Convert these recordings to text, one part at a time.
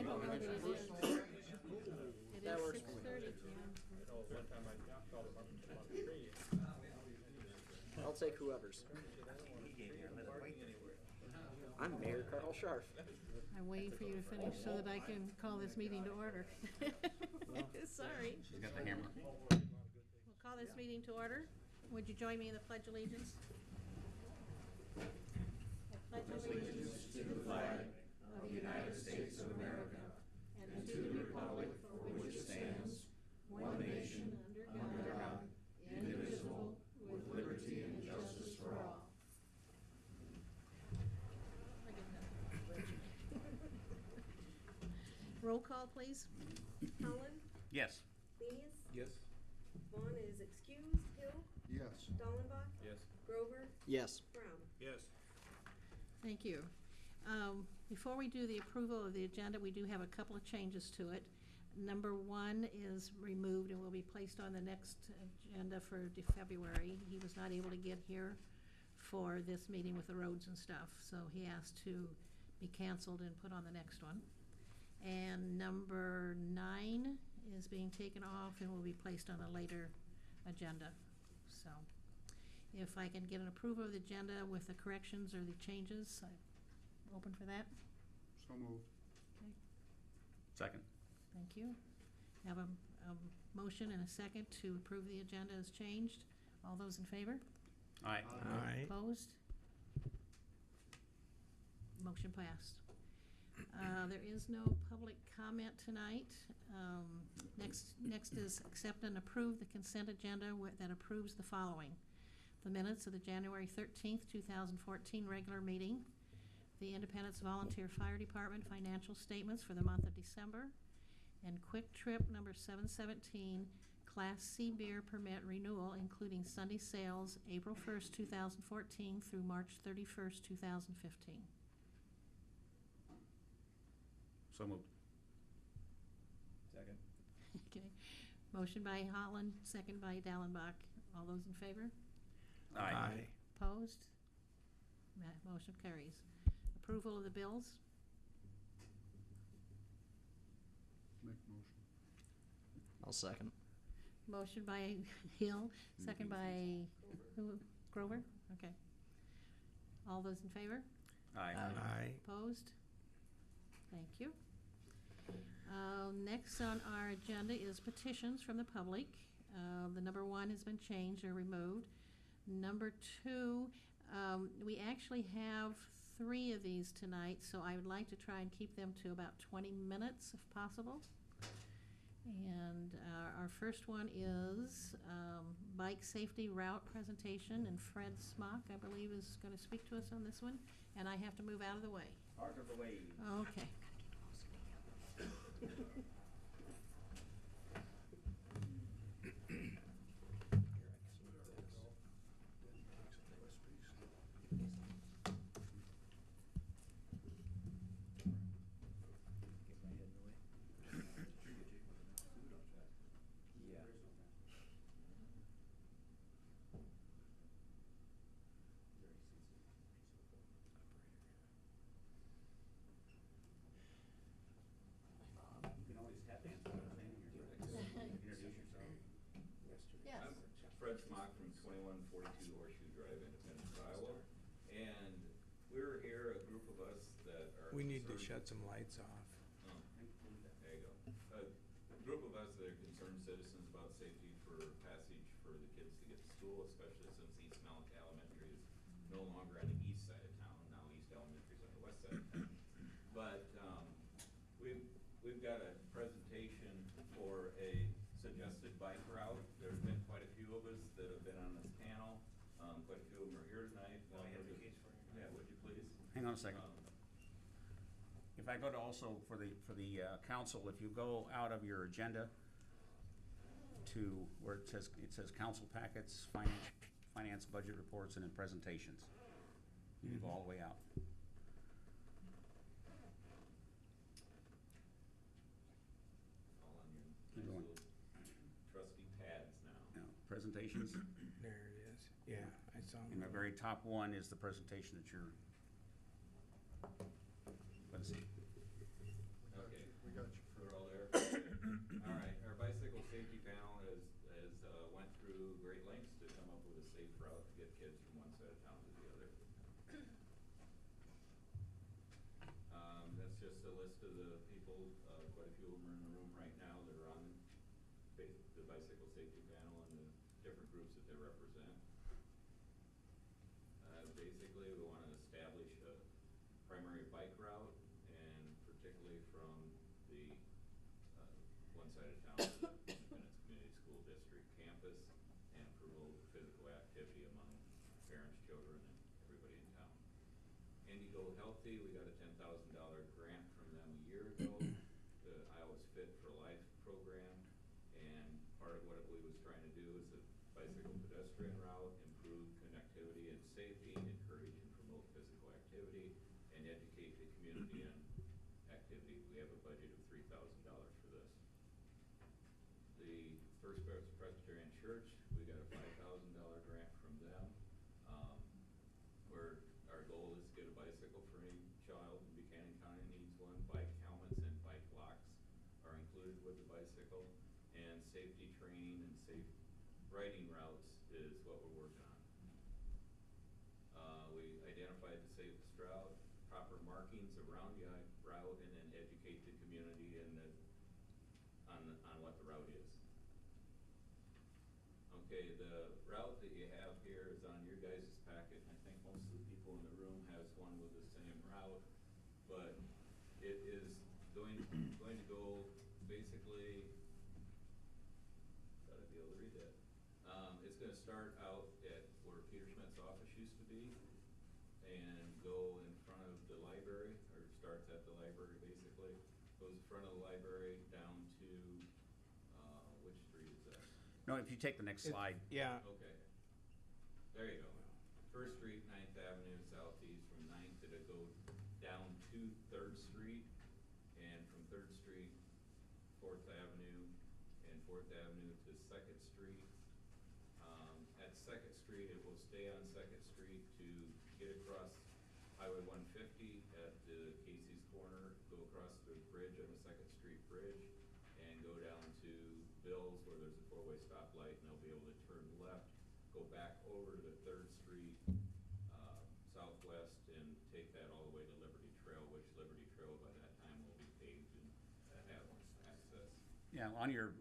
know that it is. It That is works. 6:30 p.m. I know one time I called him up and told him on the tree. I'll take whoever's. I'm Mayor Carl Scharf. I'm waiting for you to finish so that I can call this meeting to order. Sorry. She's got the hammer. We'll call this meeting to order. Would you join me in the Pledge of Allegiance? I pledge allegiance to the flag of the United States of America and to the republic for which it stands, one nation, under God, indivisible, with liberty and justice for all. Roll call, please. Holland, Yes. Lenius, Yes. Vaughn is excused, Hill, Yes. Dallenbach, Yes. Grover, Yes. Brown. Yes. Thank you. Before we do the approval of the agenda, we do have a couple of changes to it. Number 1 is removed and will be placed on the next agenda for February. He was not able to get here for this meeting with the roads and stuff, so he asked to be canceled and put on the next one. And number 9 is being taken off and will be placed on a later agenda. So if I can get an approval of the agenda with the corrections or the changes, I'm open for that. So moved. Okay, Second. thank you. Have a motion and a second to approve the agenda as changed. All those in favor? Aye. Aye. Opposed? Motion passed. There is no public comment tonight. Next is accept and approve the consent agenda that approves the following: the minutes of the January 13th, 2014 regular meeting, the Independence Volunteer Fire Department financial statements for the month of December, and Quick Trip number 717 Class C beer permit renewal, including Sunday sales, April 1st, 2014 through March 31st, 2015. So moved. Second. Okay. Motion by Holland, second by Dallenbach. All those in favor? Aye. Opposed? Motion carries. Approval of the bills? Make motion. I'll second. Motion by Hill, second by who? Grover? Okay. All those in favor? Aye. Opposed? Thank you. Next on our agenda is petitions from the public. The number 1 has been changed or removed. Number 2, we actually have 3 of these tonight, so I would like to try and keep them to about 20 minutes if possible. And our first one is bike safety route presentation, and Fred Smock, I believe, is going to speak to us on this one, and I have to move out of the way. Out of the way. Okay. Yeah. You can always tap dance while I'm standing here. Introduce yourself. Yes. I'm Fred Smock from 2142 Horseshoe Drive, Independence, Iowa. And we're here, a group of us that are. We need to concerned- shut some lights off. Oh, there you go. A group of us that are concerned citizens about safety for passage for the kids to get to school, especially since East Malik Elementary is no longer on the east side of town. Now East Elementary is on the west side of town. But we've got a presentation for a suggested bike route. There's been quite a few of us that have been on this panel. Quite a few of them are here tonight. I have the case for you. Yeah, would you please? Hang on a second. Um, If I go to also for the council, if you go out of your agenda to where it says council packets, finance budget reports, and then presentations. You go all the way out. All on your Keep nice going. little trusty pads now. Now, presentations, There it is. Yeah, I saw and the it. very top one is the presentation that you're going to see. Okay, just a list of the people, quite a few of them are in the room right now that are on the bicycle safety panel and the different groups that they represent. Basically, we want to establish a primary bike route, and particularly from the one side of town to the Independence Community School District campus, and promote physical activity among parents, children, and everybody in town. Indigo Healthy, we got a $10,000 grant from them a year ago, the Iowa's Fit for Life program, and part of what we was trying to do is a bicycle pedestrian route, improve connectivity and safety, encourage and promote physical activity, and educate the community on activity. We have a budget of $3,000 for this. The First Presbyterian Church, we got a $5,000 grant from them. Where our goal is to get a bicycle for any child in Buchanan County needs one. Bike helmets and bike locks are included with the bicycle, and safety training and safe riding routes is what we're working on. We identified the safest route, proper markings around the route, and then educate the community on what the route is. Okay, the route that you have here is on your guys' packet, and I think most of the people in the room has one with the same route, but it is going to go basically, gotta be able to read that. It's gonna start out at where Peter Schmidt's office used to be, and go in front of the library, or starts at the library basically, goes in front of the library down to, which street is that? No, if you take the next slide. Yeah, Okay. There you go. First Street, 9th Avenue, southeast from 9th, it'll go down to 3rd Street, and from 3rd Street, 4th Avenue, and 4th Avenue to 2nd Street. At 2nd Street, it will stay on 2nd Street to get across Highway 150 at the Casey's Corner, go across the bridge on the 2nd Street Bridge, and go down to Bill's where there's a four-way stoplight, and they'll be able to turn left, go back over to 3rd Street southwest, and take that all the way to Liberty Trail, which Liberty Trail by that time will be paved and have access. Yeah, on your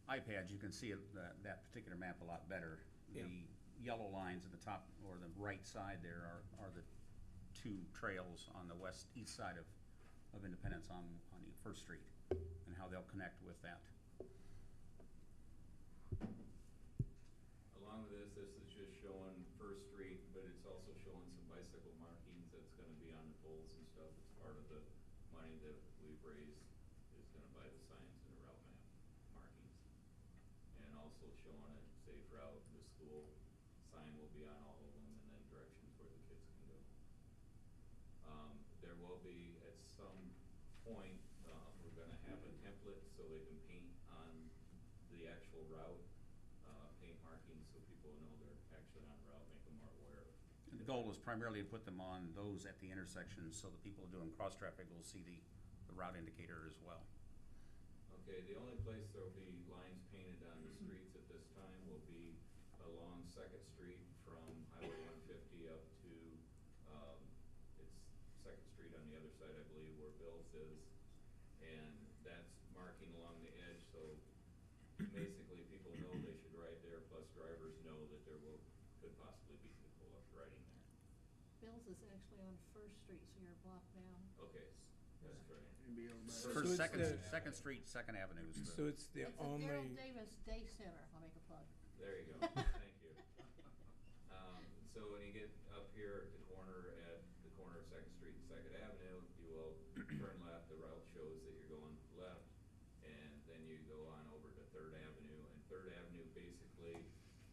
iPad, you can see that particular map a lot better. Yeah. The yellow lines at the top, or the right side there, are the two trails on the east side of Independence on the First Street, and how they'll connect with that. Along with this is just showing First Street, but it's also showing some bicycle markings that's gonna be on the poles and stuff. It's part of the money that we've raised, is gonna buy the signs and the route map markings. And also showing a safe route, the school sign will be on all of them, and then directions where the kids can go. There will be, at some point, we're gonna have a template so they can paint on the actual route, paint markings so people know they're actually on route, make them more aware. And the goal is primarily to put them on those at the intersections, so the people doing cross-traffic will see the route indicator as well. Okay, the only place there'll be lines painted on the streets at this time will be along 2nd Street from Highway 150 up to, it's 2nd Street on the other side, I believe, where Bill's is. And that's marking along the edge, so basically people know they should ride there, plus drivers know that there could possibly be people riding there. Bill's is actually on First Street, so you're a block down. Okay, that's right. And be able to- So First, it's the- Second Street, 2nd Avenue is so the, it's the It's the only, Darrell Davis Day Center, I'll make a plug. There you go, thank you. So when you get up here at the corner of 2nd Street and 2nd Avenue, you will turn left, the route shows that you're going left, and then you go on over to 3rd Avenue, and 3rd Avenue basically,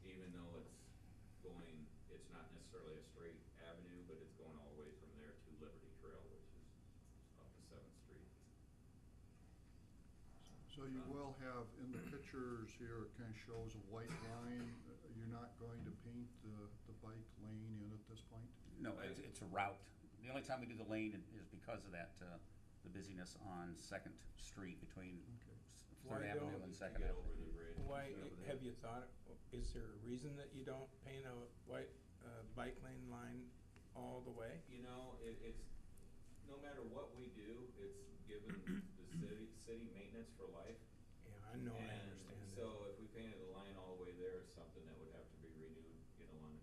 even though it's not necessarily a straight avenue, but it's going all the way from there to Liberty Trail, which is up to 7th Street. So you will have, in the pictures here, it kind of shows a white line. You're not going to paint the bike lane in at this point? no, it's a route. The only time we do the lane is because of that, the busyness on 2nd Street between Okay. Why 3rd Avenue don't and To 2nd get over Avenue. the bridge. why, over there. have you thought, is there a reason that you don't paint a white, bike lane line all the way? You know, it's, no matter what we do, it's given the city maintenance for life. Yeah, I know, I And understand that. so if we painted the line all the way there, it's something that would have to be renewed, you know, on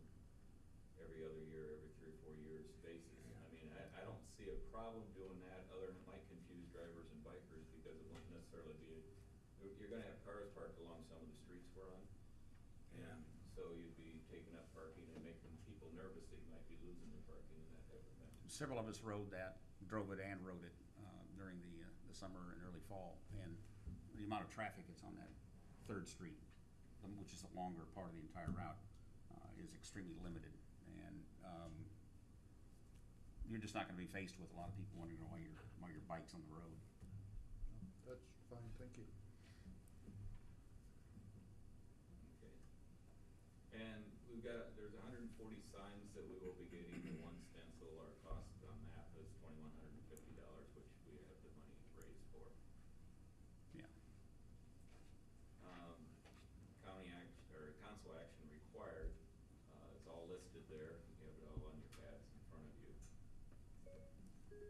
every other year, every 3 or 4 years basis. Yeah. I mean, I don't see a problem doing that, other than it might confuse drivers and bikers, because it won't necessarily be, you're gonna have cars parked along some of the streets we're on. Yeah. And so you'd be taking up parking and making people nervous that you might be losing your parking and that type of thing. Several of us drove it and rode it during the summer and early fall, and the amount of traffic that's on that 3rd Street, which is the longer part of the entire route, is extremely limited. And you're just not going to be faced with a lot of people wanting to know why your bike's on the road. That's fine, thank you. Okay. And there's 140 signs that we will be getting, and one stencil. Our cost on that is $2,150, which we have the money raised for. Yeah. County action, or council action required, it's all listed there. You have it all on your pads in front of you. You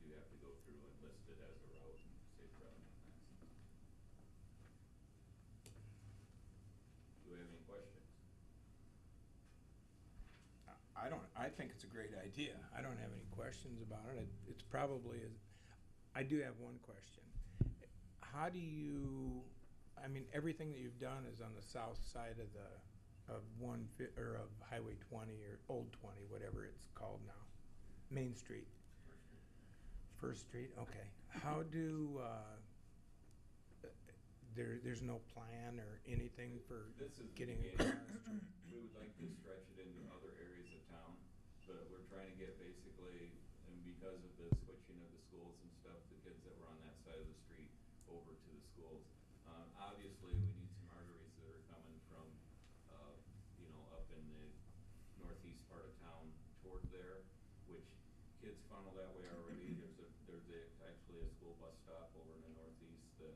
do have to go through and list it as a road, safe route maintenance. Do we have any questions? I think it's a great idea. I don't have any questions about it. It's probably, I do have one question. How do you, I mean, everything that you've done is on the south side of of Highway 20 or Old 20, whatever it's called now, Main Street. First Street, okay. How do, there's no plan or anything for This is the getting beginning. across? We would like to stretch it into other areas of town, but we're trying to get basically, and because of the switching of the schools and stuff, the kids that were on that side of the street over to the schools. Obviously, we need some arteries that are coming from, you know, up in the northeast part of town toward there, which kids funnel that way already. There's actually a school bus stop over in the northeast that